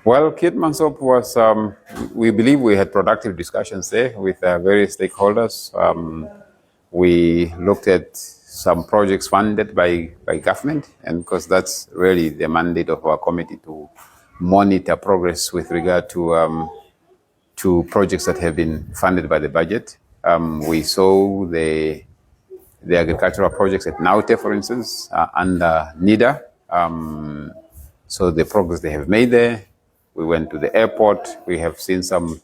Well, Kit Mansop was, we believe we had productive discussions there with various stakeholders. We looked at some projects funded by government, and because that's really the mandate of our committee to monitor progress with regard to projects that have been funded by the budget. We saw the agricultural projects at Naute, for instance, under NIDA. So the progress they have made there. We went to the airport. We have seen some,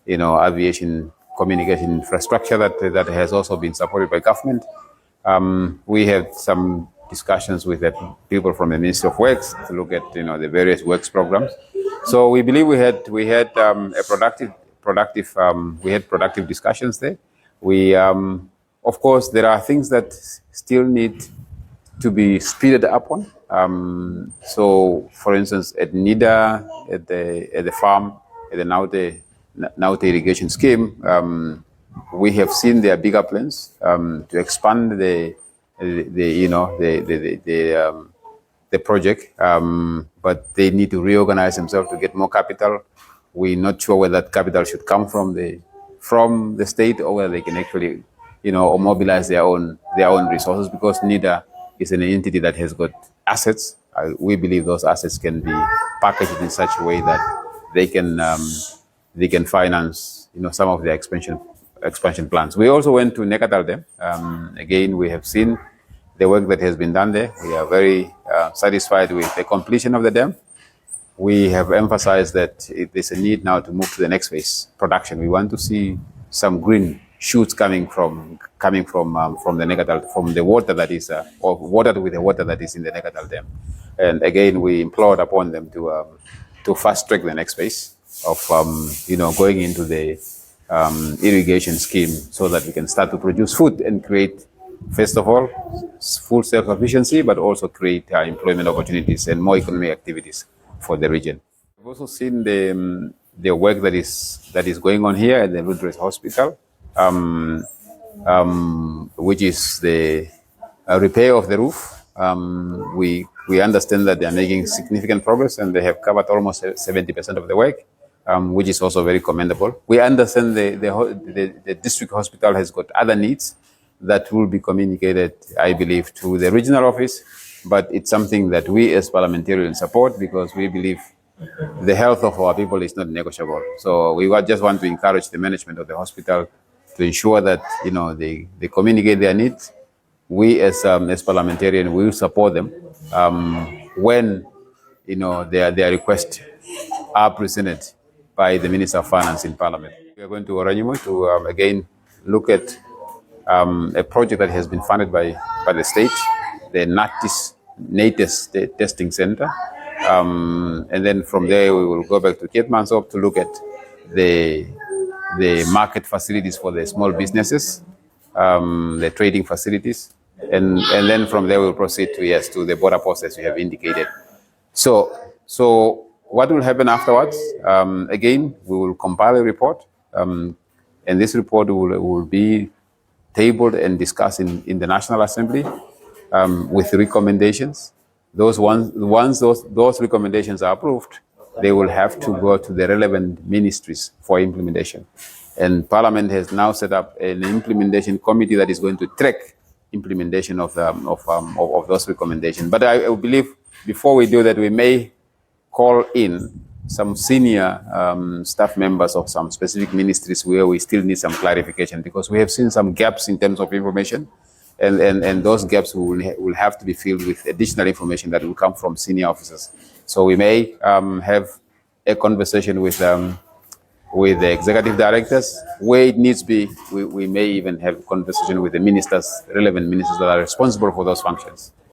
aviation communication infrastructure that has also been supported by government. We had some discussions with the people from the Ministry of Works to look at, the various works programs. So we believe we had productive discussions there. We, of course, there are things that still need to be speeded up on. So, for instance, at NIDA, at the farm, at the Naute irrigation scheme, we have seen their bigger plans to expand the project, but they need to reorganize themselves to get more capital. We're not sure whether that capital should come from the state or whether they can actually, or mobilize their own resources, because NIDA is an entity that has got assets. We believe those assets can be packaged in such a way that they can finance, some of their expansion plans. We also went to Nekatal Dam. Again, we have seen the work that has been done there. We are very satisfied with the completion of the dam. We have emphasized that there's a need now to move to the next phase, production. We want to see some green shoots coming from the Nekatal, from the water that is, or water with the water that is in the Nekatal Dam. And again, we implored upon them to fast track the next phase of, going into the irrigation scheme so that we can start to produce food and create, first of all, full self-sufficiency, but also create employment opportunities and more economic activities for the region. We've also seen the work that is going on here at the Rudres Hospital, which is the repair of the roof. We understand that they are making significant progress, and they have covered almost 70% of the work, which is also very commendable. We understand the district hospital has got other needs that will be communicated, I believe, to the regional office, but it's something that we as parliamentarians support, because we believe the health of our people is not negotiable. So we just want to encourage the management of the hospital to ensure that they communicate their needs. We as parliamentarians will support them when their requests are presented by the Minister of Finance in Parliament. We are going to Oranyumu to again look at a project that has been funded by the state, the NATIS Testing Center. And then from there, we will go back to Cape Mansop to look at the market facilities for the small businesses, the trading facilities. And then from there, we'll proceed to the border post, as we have indicated. So what will happen afterwards? Again, we will compile a report, and this report will be tabled and discussed in the National Assembly with recommendations. Once those recommendations are approved, they will have to go to the relevant ministries for implementation. And Parliament has now set up an implementation committee that is going to track implementation of those recommendations. But I believe before we do that, we may call in some senior staff members of some specific ministries where we still need some clarification, because we have seen some gaps in terms of information, and those gaps will have to be filled with additional information that will come from senior officers. So we may have a conversation with the executive directors. Where it needs to be, we may even have a conversation with the ministers, relevant ministers that are responsible for those functions.